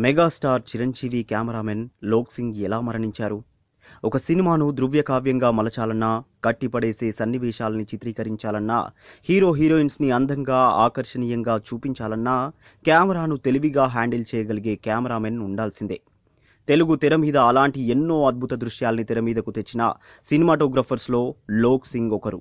Megastar Chiranjeevi cameraman Lok Singh ఎలా మరణించారు? ఒక సినిమాను ధృవ్యకావ్యంగా మలచాలన్నా, కట్టిపడేసే సన్నివేశాల్ని చిత్రీకరించాలన్నా, హీరో హీరోయిన్స్ని అందంగా, ఆకర్షణీయంగా చూపించాలన్నా, కెమెరాను తెలివిగా హ్యాండిల్ చేయగలిగే కెమెరామెన్ ఉండాల్సిందే. తెలుగు తెర మీద అలాంటి ఎన్నో అద్భుత దృశ్యాల్ని తెర మీదకు తెచ్చిన సినిమాటోగ్రఫర్స్లో లోక్ సింగ్ ఒకరు.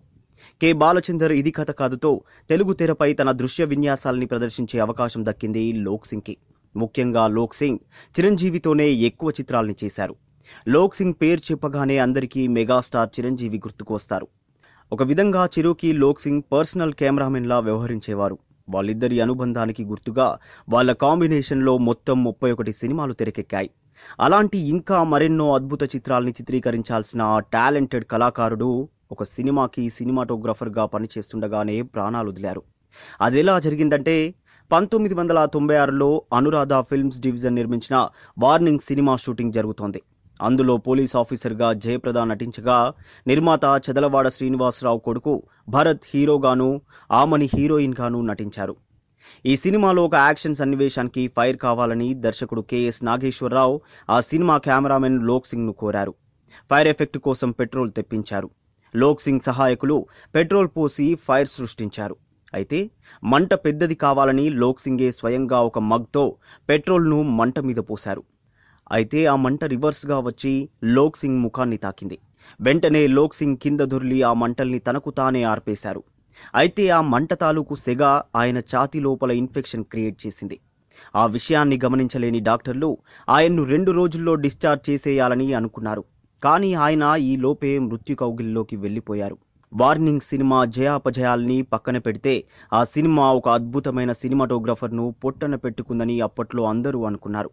కె. బాలచందర్ ఇది కథ కాదుతో తెలుగు తెరపై తన దృశ్య విన్యాసాల్ని ప్రదర్శించే అవకాశం దక్కింది లోక్ సింగ్కి. ముఖ్యంగా లోక్ సింగ్ చిరంజీవితోనే ఎక్కువ చిత్రాల్ని చేశారు. లోక్ సింగ్ పేరు చెప్పగానే అందరికీ మెగాస్టార్ చిరంజీవి గుర్తుకు వస్తారు. ఒక విధంగా చిరుకి లోక్ సింగ్ పర్సనల్ కెమెరామెన్లా వ్యవహరించేవారు. వాళ్ళిద్దరి అనుబంధానికి గుర్తుగా వాళ్ళ కాంబినేషన్లో మొత్తం 31 సినిమాలు తెరకెక్కాయి. అలాంటి ఇంకా మరెన్నో అద్భుత చిత్రాల్ని చిత్రీకరించాల్సిన టాలెంటెడ్ కళాకారుడు ఒక సినిమాకి సినిమాటోగ్రఫర్గా పనిచేస్తుండగానే ప్రాణాలొదిలారు. అదెలా జరిగిందంటే 1996లో అనురాధ ఫిల్మ్స్ డివిజన్ నిర్మించిన వార్నింగ్ సినిమా షూటింగ్ జరుగుతోంది. అందులో పోలీస్ ఆఫీసర్గా జయప్రద నటించగా, నిర్మాత చదలవాడ శ్రీనివాసరావు కొడుకు భరత్ హీరోగాను, ఆమని హీరోయిన్గాను నటించారు. ఈ సినిమాలో ఒక యాక్షన్ సన్నివేశానికి ఫైర్ కావాలని దర్శకుడు కెఎస్ నాగేశ్వరరావు ఆ సినిమా కెమెరామెన్ లోక్ సింగ్ను కోరారు. ఫైర్ ఎఫెక్ట్ కోసం పెట్రోల్ తెప్పించారు. లోక్ సింగ్ సహాయకులు పెట్రోల్ పోసి ఫైర్ సృష్టించారు. అయితే మంట పెద్దది కావాలని లోక్ సింగే స్వయంగా ఒక మగ్తో పెట్రోల్ను మంట మీద పోశారు. అయితే ఆ మంట రివర్స్గా వచ్చి లోక్ సింగ్ ముఖాన్ని తాకింది. వెంటనే లోక్ సింగ్ కింద దొర్లి ఆ మంటల్ని తనకు తానే ఆర్పేశారు. అయితే ఆ మంట తాలూకు సెగ ఆయన ఛాతీ లోపల ఇన్ఫెక్షన్ క్రియేట్ చేసింది. ఆ విషయాన్ని గమనించలేని డాక్టర్లు ఆయన్ను 2 రోజుల్లో డిశ్చార్జ్ చేసేయాలని అనుకున్నారు. కానీ ఆయన ఈ లోపే మృత్యు కౌగిల్లోకి వెళ్లిపోయారు. వార్నింగ్ సినిమా జయాపజయాల్ని పక్కన పెడితే ఆ సినిమా ఒక అద్భుతమైన సినిమాటోగ్రఫర్ను పొట్టన పెట్టుకుందని అప్పట్లో అందరూ అనుకున్నారు.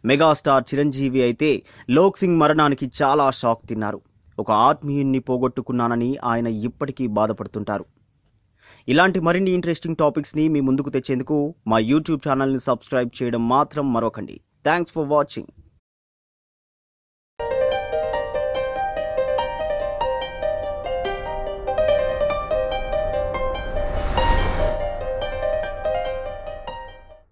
మెగాస్టార్ చిరంజీవి అయితే లోక్ సింగ్ మరణానికి చాలా షాక్ తిన్నారు. ఒక ఆత్మీయుణ్ణి పోగొట్టుకున్నానని ఆయన ఇప్పటికీ బాధపడుతుంటారు. ఇలాంటి మరిన్ని ఇంట్రెస్టింగ్ టాపిక్స్ని మీ ముందుకు తెచ్చేందుకు మా యూట్యూబ్ ఛానల్ని సబ్స్క్రైబ్ చేయడం మాత్రం మరొకండి. Thanks for watching.